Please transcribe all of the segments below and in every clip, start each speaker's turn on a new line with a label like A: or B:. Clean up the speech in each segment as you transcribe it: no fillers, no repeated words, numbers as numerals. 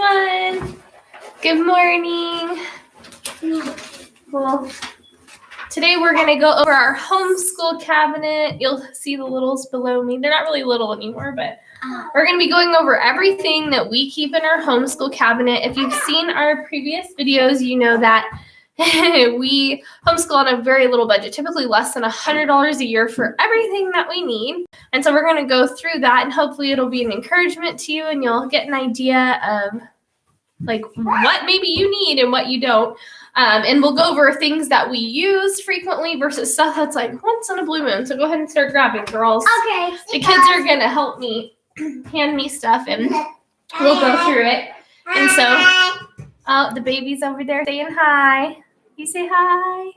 A: everyone. Good morning. Well, today we're going to go over our homeschool cabinet. You'll see the littles below me. They're not really little anymore, but we're going to be going over everything that we keep in our homeschool cabinet. If you've seen our previous videos, you know that we homeschool on a very little budget, typically less than $100 a year for everything that we need. And so we're going to go through that, and hopefully it'll be an encouragement to you, and you'll get an idea of like what maybe you need and what you don't. And we'll go over things that we use frequently versus stuff that's like once in a blue moon. So go ahead and start grabbing, girls.
B: Okay.
A: The kids are going to help me, hand me stuff, and we'll go through it. And so, oh, the baby's over there saying hi. You say hi.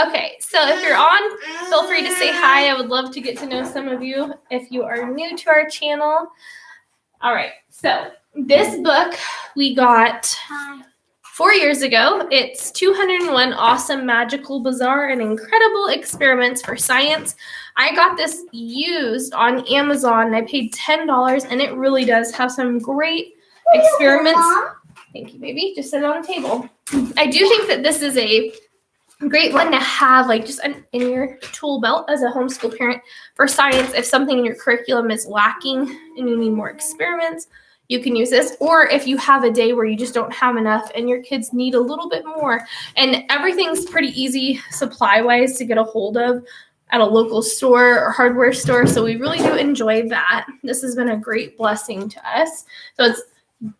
A: Okay, so if you're on, feel free to say hi. I would love to get to know some of you if you are new to our channel. All right, so this book we got 4 years ago. It's 201 Awesome, Magical, Bizarre, and Incredible Experiments for Science. I got this used on Amazon. I paid $10, and it really does have some great experiments. Thank you, baby. Just sit it on the table. I do think that this is a great one to have like just in your tool belt as a homeschool parent for science. If something in your curriculum is lacking and you need more experiments, you can use this. Or if you have a day where you just don't have enough and your kids need a little bit more, and everything's pretty easy supply-wise to get a hold of at a local store or hardware store. So we really do enjoy that. This has been a great blessing to us. So it's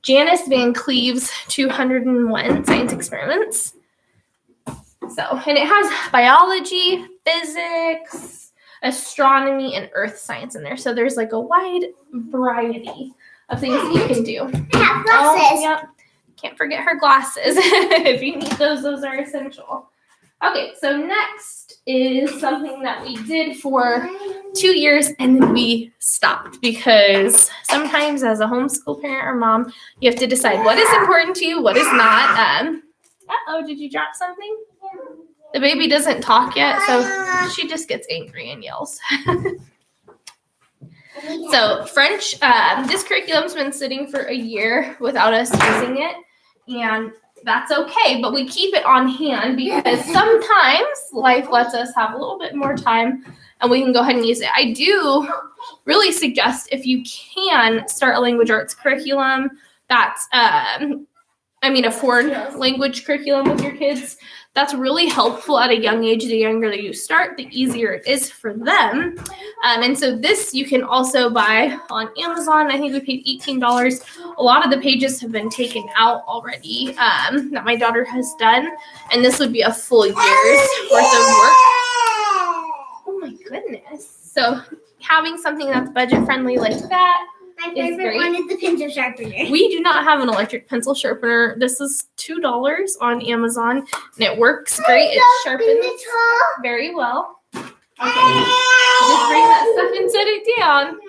A: Janice Van Cleve's 201 Science Experiments. So, and it has biology, physics, astronomy, and earth science in there. So there's like a wide variety of things that you can do.
B: I have glasses.
A: Oh, yep. Can't forget her glasses. If you need those are essential. Okay, so next is something that we did for 2 years and then we stopped because sometimes as a homeschool parent or mom, you have to decide what is important to you, what is not. Uh-oh, did you drop something? The baby doesn't talk yet, so she just gets angry and yells. So French, this curriculum's been sitting for a year without us using it, and that's okay, but we keep it on hand because sometimes life lets us have a little bit more time and we can go ahead and use it. I do really suggest if you can start a language arts curriculum that's, a foreign language curriculum with your kids. That's really helpful at a young age. The younger that you start, the easier it is for them. And so this you can also buy on Amazon. I think we paid $18. A lot of the pages have been taken out already that my daughter has done. And this would be a full year's worth of work. Oh my goodness. So having something that's budget friendly like that.
B: My favorite one is the pencil sharpener.
A: We do not have an electric pencil sharpener. This is $2 on Amazon, and it works great. It sharpens very well. Okay, just bring that stuff and set it down.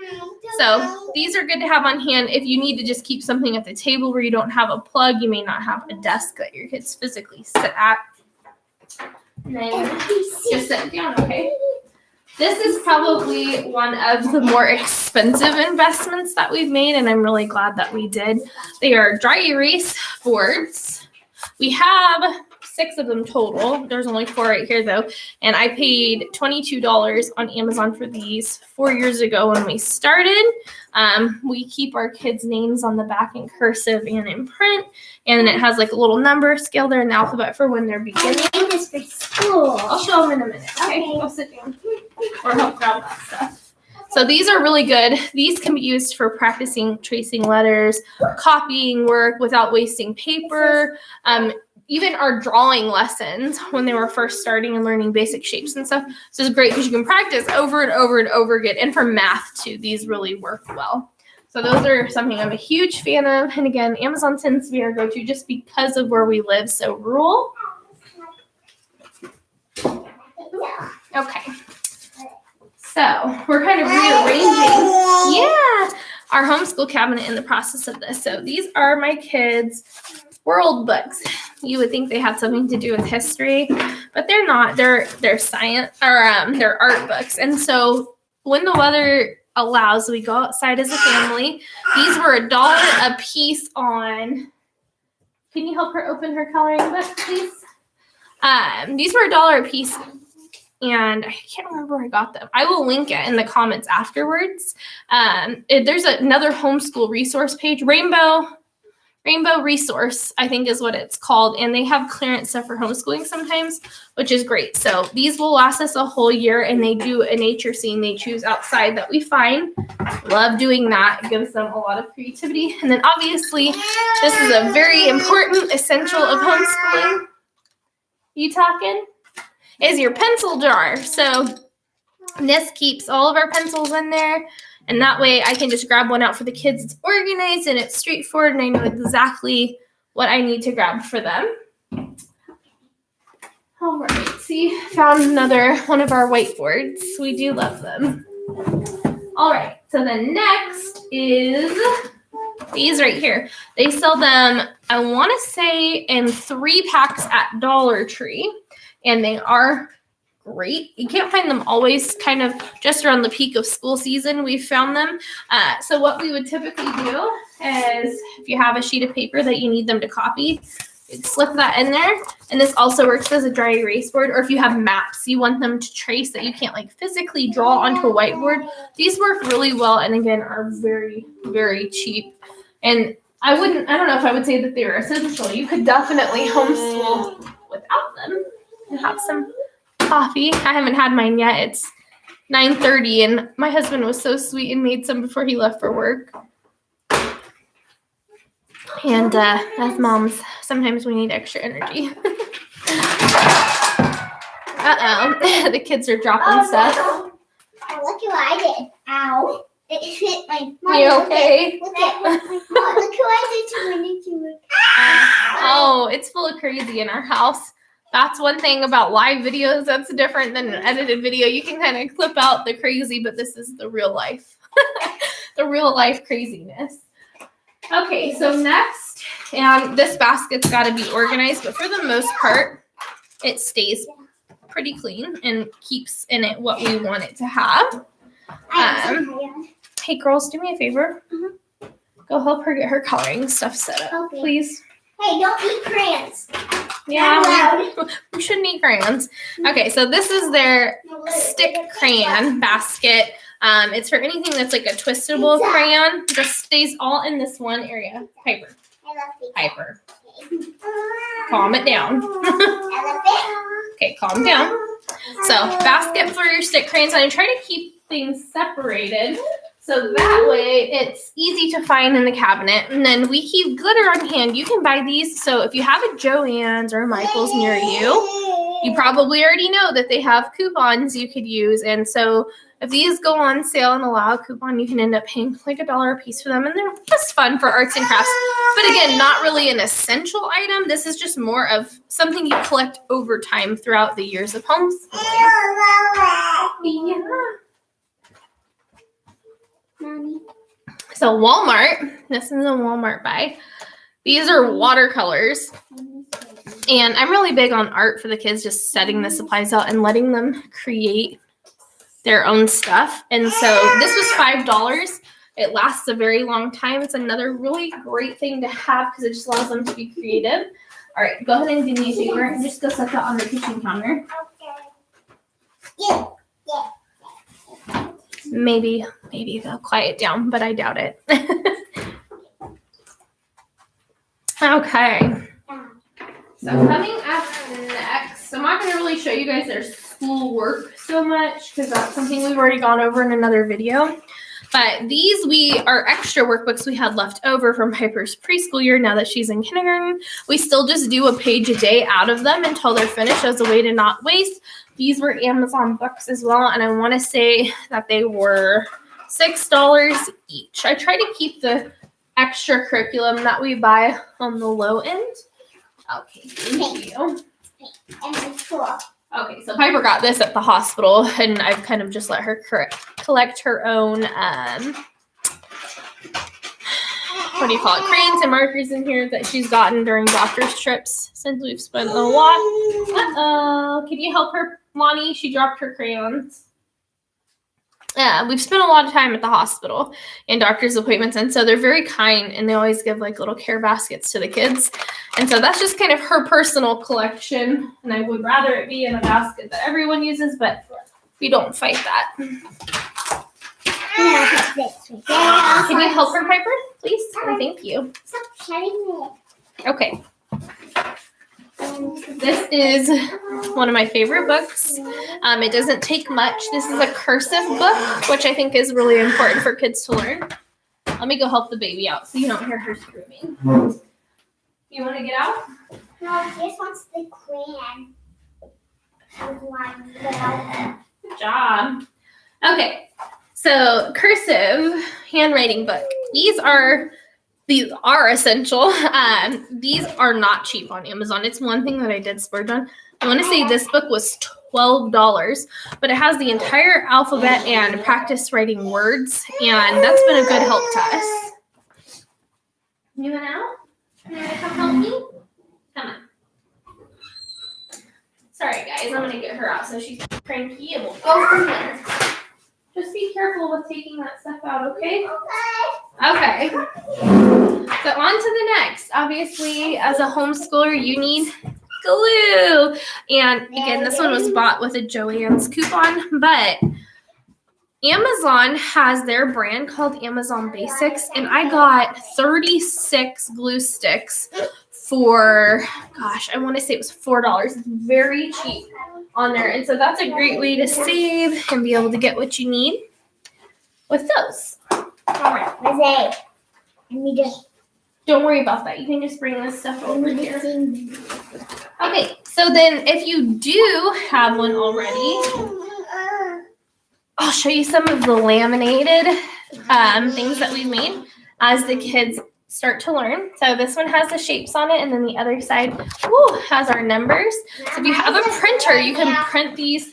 A: So these are good to have on hand if you need to just keep something at the table where you don't have a plug. You may not have a desk that your kids physically sit at. And then just set it down, okay? This is probably one of the more expensive investments that we've made, and I'm really glad that we did. They are dry erase boards. We have 6 of them total. There's only 4 right here, though, and I paid $22 on Amazon for these 4 years ago when we started. We keep our kids' names on the back in cursive and in print, and then it has like a little number scale there in the alphabet for when they're beginning.
B: I made this for school.
A: I'll show them in a minute. Okay, go sit down. Or help grab that stuff. So these are really good. These can be used for practicing tracing letters, copying work without wasting paper. Even our drawing lessons when they were first starting and learning basic shapes and stuff. So it's great because you can practice over and over and over again. And for math too, these really work well. So those are something I'm a huge fan of. And again, Amazon tends to be our go-to just because of where we live, so rural. Okay. So we're kind of rearranging, our homeschool cabinet in the process of this. So these are my kids' world books. You would think they had something to do with history, but they're not. They're science or they're art books. And so when the weather allows. We go outside as a family. These were $1 a piece on. Can you help her open her coloring book, please? These were $1 a piece, and I can't remember where I got them. I will link it in the comments afterwards. There's another homeschool resource page, Rainbow Resource, I think is what it's called, and they have clearance stuff for homeschooling sometimes, which is great. So these will last us a whole year, and they do a nature scene they choose outside that we find. Love doing that. It gives them a lot of creativity. And then obviously, this is a very important essential of homeschooling. You talking? Is your pencil jar. So this keeps all of our pencils in there. And that way I can just grab one out for the kids. It's organized and it's straightforward, and I know exactly what I need to grab for them. All right, see, found another one of our whiteboards. We do love them. All right, so then next is these right here. They sell them, I want to say, in 3 packs at Dollar Tree, and they are great. You can't find them always, kind of just around the peak of school season we found them. So what we would typically do is, if you have a sheet of paper that you need them to copy, you'd slip that in there. And this also works as a dry erase board, or if you have maps you want them to trace that you can't like physically draw onto a whiteboard. These work really well, and again are very, very cheap. And I don't know if I would say that they were essential. You could definitely homeschool without them and have some coffee. I haven't had mine yet. It's 9:30, and my husband was so sweet and made some before he left for work. And as moms, sometimes we need extra energy. Uh-oh. The kids are dropping stuff.
B: Oh, look what I did. Ow. It hit my mom.
A: You okay?
B: Look who I did to my knee.
A: Oh, it's full of crazy in our house. That's one thing about live videos that's different than an edited video. You can kind of clip out the crazy, but this is the real life. The real life craziness. Okay, so next, and this basket's got to be organized, but for the most part, it stays pretty clean and keeps in it what we want it to have. Hey, girls, do me a favor. Go help her get her coloring stuff set up, please.
B: Hey, don't eat crayons.
A: Yeah, we shouldn't eat crayons. Okay, so this is their stick crayon basket. It's for anything that's like a twistable crayon. Just stays all in this one area. Piper. Calm it down. Okay, calm down. So, basket for your stick crayons. And I try to keep things separated, so that way it's easy to find in the cabinet. And then we keep glitter on hand. You can buy these. So if you have a Joann's or a Michael's near you, you probably already know that they have coupons you could use. And so if these go on sale and allow a coupon, you can end up paying like $1 a piece for them. And they're just fun for arts and crafts. But again, not really an essential item. This is just more of something you collect over time throughout the years of homeschooling. Yeah.
B: Mommy.
A: So Walmart, this is a Walmart buy. These are watercolors. And I'm really big on art for the kids, just setting the supplies out and letting them create their own stuff. And so this was $5. It lasts a very long time. It's another really great thing to have because it just allows them to be creative. All right, go ahead and do me a favor and just go set that on the kitchen counter.
B: Yeah.
A: Maybe they'll quiet down, but I doubt it. Okay. So coming up next, I'm not going to really show you guys their school work so much because that's something we've already gone over in another video. But these are extra workbooks we had left over from Piper's preschool year now that she's in kindergarten. We still just do a page a day out of them until they're finished as a way to not waste. These were Amazon books as well, and I want to say that they were $6 each. I try to keep the extra curriculum that we buy on the low end. Okay, thank you.
B: And it's cool.
A: Okay, so Piper got this at the hospital, and I've kind of just let her collect her own, what do you call it, crayons and markers in here that she's gotten during doctor's trips since we've spent a lot. Uh-oh, can you help her, Lonnie? She dropped her crayons. we've spent a lot of time at the hospital and doctor's appointments, and so they're very kind, and they always give like little care baskets to the kids. And so that's just kind of her personal collection, and I would rather it be in a basket that everyone uses, but we don't fight that. Can you help her, Piper, please? Thank you.
B: Stop shutting it.
A: Okay. This is one of my favorite books. It doesn't take much. This is a cursive book, which I think is really important for kids to learn. Let me go help the baby out so you don't hear her screaming. You want to get out?
B: No, this one's the queen.
A: Good job. Okay, so cursive handwriting book. These are essential. These are not cheap on Amazon. It's one thing that I did splurge on. I want to say this book was $12, but it has the entire alphabet and practice writing words, and that's been a good help to us. You want out? You want to come help me? Come on. Sorry, guys. I'm going to get her out so she's cranky, and we'll go from there. Just be careful with taking that stuff out, okay? Okay. So on to the next. Obviously, as a homeschooler, you need glue. And again, this one was bought with a Joann's coupon, but Amazon has their brand called Amazon Basics, and I got 36 glue sticks for, gosh, I want to say it was $4. It's very cheap on there. And so that's a great way to save and be able to get what you need with those. All right.
B: Let me just.
A: Don't worry about that. You can just bring this stuff over here. Okay, so then if you do have one already, I'll show you some of the laminated things that we made as the kids start to learn. So this one has the shapes on it, and then the other side has our numbers. So if you have a printer, you can print these.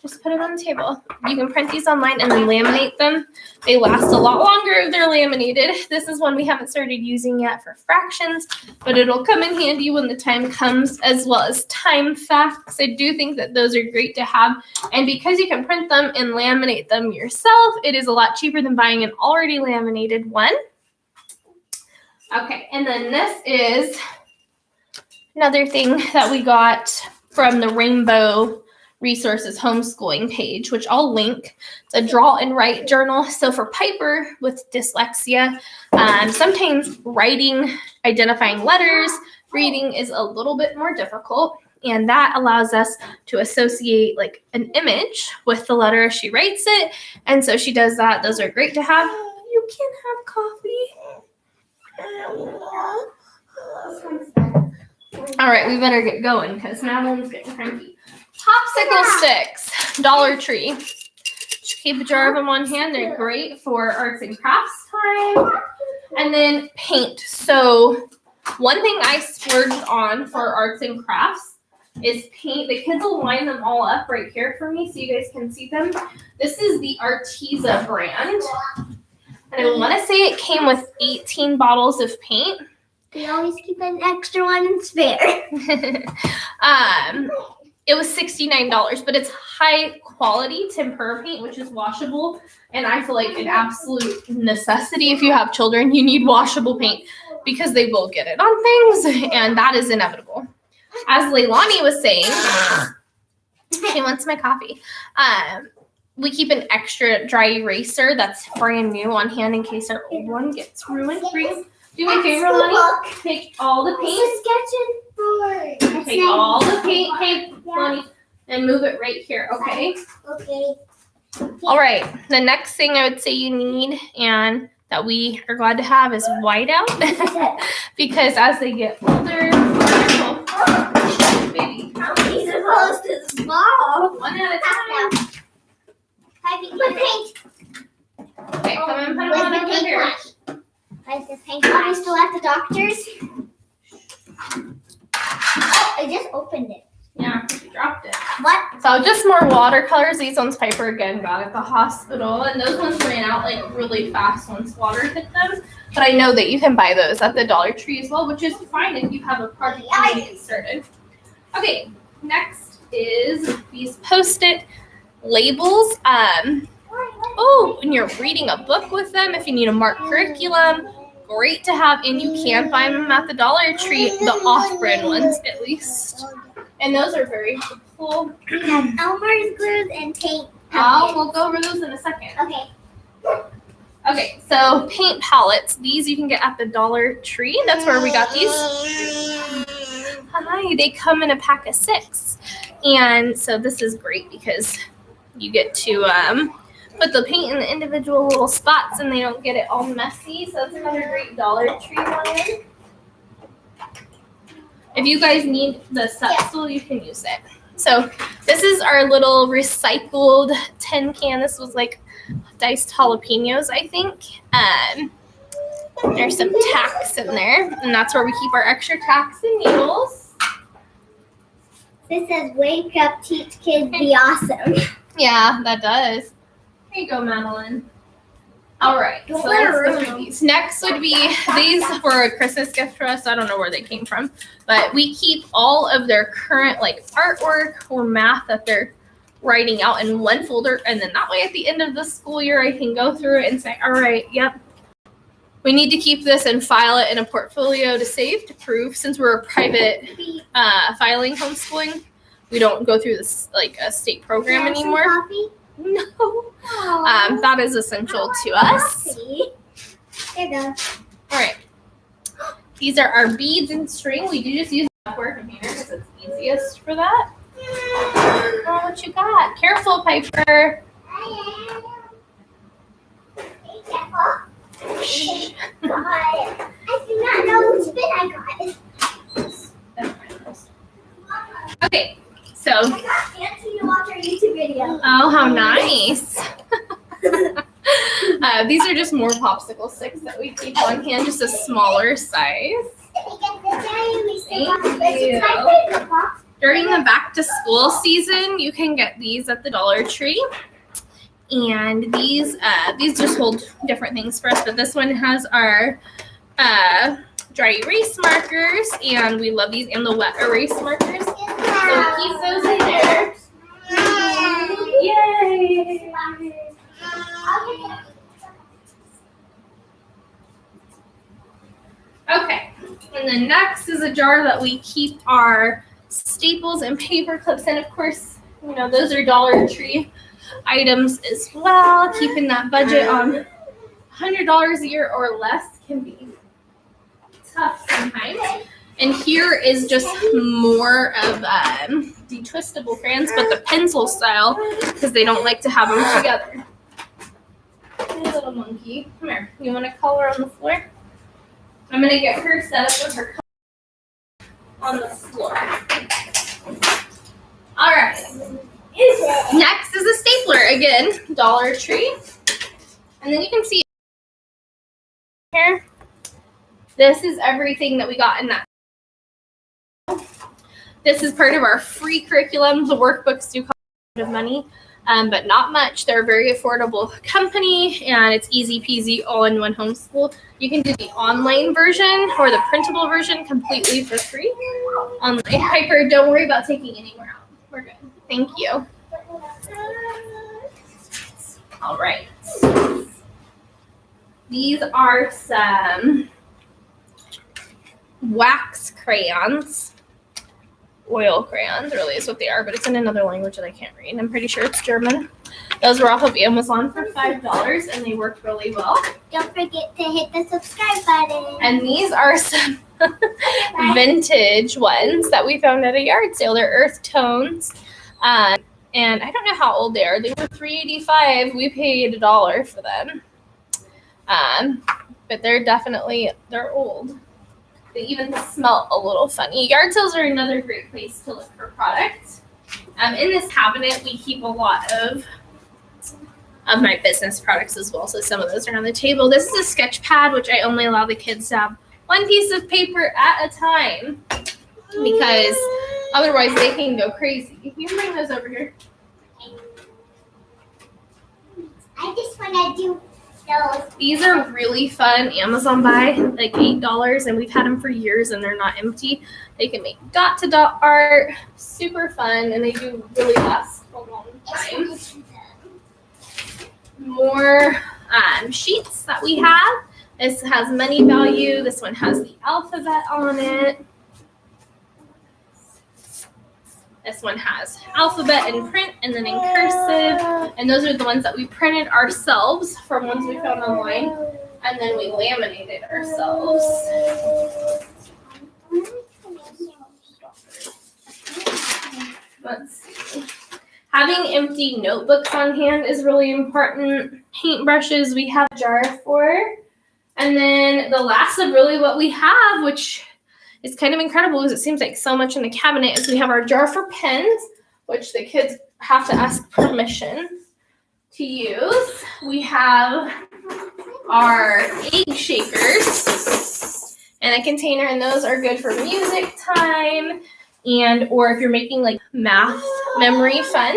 A: Just put it on the table. You can print these online and then laminate them. They last a lot longer if they're laminated. This is one we haven't started using yet for fractions, but it'll come in handy when the time comes, as well as time facts. I do think that those are great to have. And because you can print them and laminate them yourself, it is a lot cheaper than buying an already laminated one. Okay, and then this is another thing that we got from the Rainbow Resources homeschooling page, which I'll link. It's a draw and write journal. So for Piper with dyslexia, sometimes writing, identifying letters, reading is a little bit more difficult. And that allows us to associate like an image with the letter as she writes it. And so she does that. Those are great to have. You can have coffee. All right, we better get going because Madeline's getting cranky. Popsicle sticks, Dollar Tree. Just keep a jar of them on hand. They're great for arts and crafts time. And then paint. So one thing I splurged on for arts and crafts is paint. The kids will line them all up right here for me so you guys can see them. This is the Arteza brand. And I want to say it came with 18 bottles of paint.
B: We always keep an extra one in spare.
A: It was $69, but it's high quality tempera paint, which is washable. And I feel like an absolute necessity if you have children, you need washable paint because they will get it on things, and that is inevitable. As Leilani was saying, she wants my coffee. We keep an extra dry eraser that's brand new on hand in case our old one gets ruined. Do me a favor, Lonnie. Take all the paint. Take all the paint, hey, Lonnie, and move it right here, okay?
B: Okay.
A: All right. The next thing I would say you need and that we are glad to have is whiteout because as they get older, baby,
B: He's supposed to small.
A: one at a time.
B: Paint.
A: Okay, come and put them on over here.
B: Where's the paint? Are we still at the doctor's? Oh, I just opened it.
A: Yeah, you dropped it.
B: What?
A: So just more watercolors. These ones Piper again got at the hospital, and those ones ran out like really fast once water hit them. But I know that you can buy those at the Dollar Tree as well, which is fine if you have a project you need to get started. Okay, next is these Post-it labels. Oh, and you're reading a book with them. If you need a marked curriculum, great to have. And you can find them at the Dollar Tree, the off-brand ones at least. And those are very cool.
B: We have Elmer's glues and paint.
A: We'll go over those in a second.
B: Okay.
A: Okay, so paint palettes. These you can get at the Dollar Tree. That's where we got these. Hi, they come in a pack of 6. And so this is great because you get to put the paint in the individual little spots and they don't get it all messy. So that's another great Dollar Tree one. If you guys need the step stool, you can use it. So this is our little recycled tin can. This was like diced jalapenos, I think. There's some tacks in there, and that's where we keep our extra tacks and needles.
B: This says, "Wake up, teach kids, be awesome."
A: Yeah, that does. There you go, Madeline. All right, so let's go through these. Next would be, these were a Christmas gift for us. I don't know where they came from, but we keep all of their current like artwork or math that they're writing out in one folder, and then that way at the end of the school year I can go through it and say, all right, yep, we need to keep this and file it in a portfolio to save, to prove, since we're a private filing homeschooling, we don't go through this like a state program anymore.
B: Coffee?
A: No. That is essential to us.
B: There you go.
A: All right. These are our beads and string. We do just use the Tupperware container because it's easiest for that. Oh, what you got? Careful, Piper. Shh.
B: I do not know which bit I got.
A: Okay, so.
B: I got Nancy to watch our YouTube video.
A: Oh, how nice. These are just more popsicle sticks that we keep on hand, just a smaller size. Thank you. During the back to school season, you can get these at the Dollar Tree. And these just hold different things for us, but this one has our dry erase markers, and we love these, and the wet erase markers. So keep those in there. Yay! Okay, and then next is a jar that we keep our staples and paper clips in. Of course, you know, those are Dollar Tree items as well. Keeping that budget on $100 a year or less can be tough sometimes. And here is just more of detwistable crayons, but the pencil style, because they don't like to have them together. Hey, little monkey, come here. You want to color on the floor? I'm going to get her set up with her color on the floor. All right. Next is a stapler, again, Dollar Tree. And then you can see here, this is everything that we got in that. This is part of our free curriculum. The workbooks do cost a bit of money, but not much. They're a very affordable company, and it's easy peasy all-in-one homeschool. You can do the online version or the printable version completely for free. Online. Piper, don't worry about taking any more out. We're good. Thank you. All right. These are some wax crayons. Oil crayons, really is what they are, but it's in another language that I can't read. I'm pretty sure it's German. Those were off of Amazon for $5, and they worked really well.
B: Don't forget to hit the subscribe button.
A: And these are some vintage ones that we found at a yard sale. They're earth tones. And I don't know how old they are. They were $3.85. We paid $1 for them. But they're old. They even smell a little funny. Yard sales are another great place to look for products. In this cabinet, we keep a lot of my business products as well. So some of those are on the table. This is a sketch pad, which I only allow the kids to have one piece of paper at a time, because otherwise they can go crazy. You can bring those over here.
B: I just want to do those.
A: These are really fun. Amazon buy, like $8, and we've had them for years, and they're not empty. They can make dot-to-dot art. Super fun, and they do really last a long time. more sheets that we have. This has money value. This one has the alphabet on it. This one has alphabet in print and then in cursive. And those are the ones that we printed ourselves from ones we found online. And then we laminated ourselves. Let's see. Having empty notebooks on hand is really important. Paintbrushes we have a jar for. And then the last of really what we have, which is kind of incredible because it seems like so much in the cabinet, is we have our jar for pens, which the kids have to ask permission to use. We have our egg shakers and a container, and those are good for music time and or if you're making like math memory fun.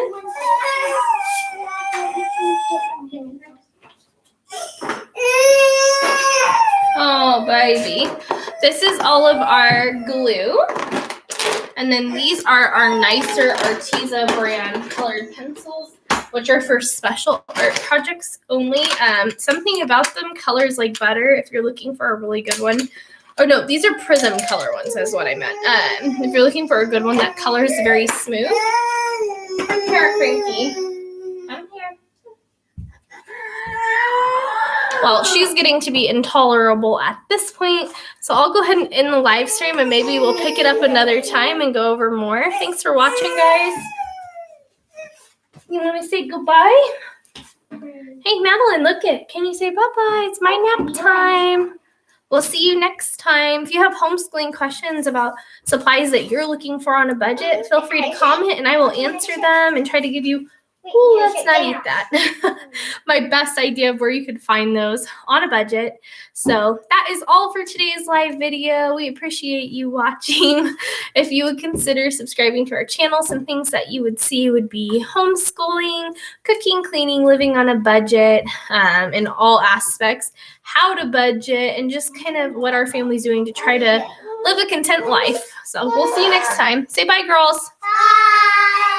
A: Oh, baby. This is all of our glue. And then these are our nicer Arteza brand colored pencils, which are for special art projects only. Something about them colors like butter if you're looking for a really good one. Oh, no, these are prism color ones is what I meant. If you're looking for a good one that colors very smooth. Come here, Cranky. Come here. Well, she's getting to be intolerable at this point, so I'll go ahead and end the live stream, and maybe we'll pick it up another time and go over more. Thanks for watching, guys. You want to say goodbye? Hey, Madeline, look it. Can you say bye-bye? It's my nap time. We'll see you next time. If you have homeschooling questions about supplies that you're looking for on a budget, feel free to comment, and I will answer them and try to give you let's not eat that. My best idea of where you could find those on a budget. So that is all for today's live video. We appreciate you watching. If you would consider subscribing to our channel, some things that you would see would be homeschooling, cooking, cleaning, living on a budget, in all aspects, how to budget, and just kind of what our family's doing to try to live a content life. So we'll see you next time. Say bye, girls.
B: Bye.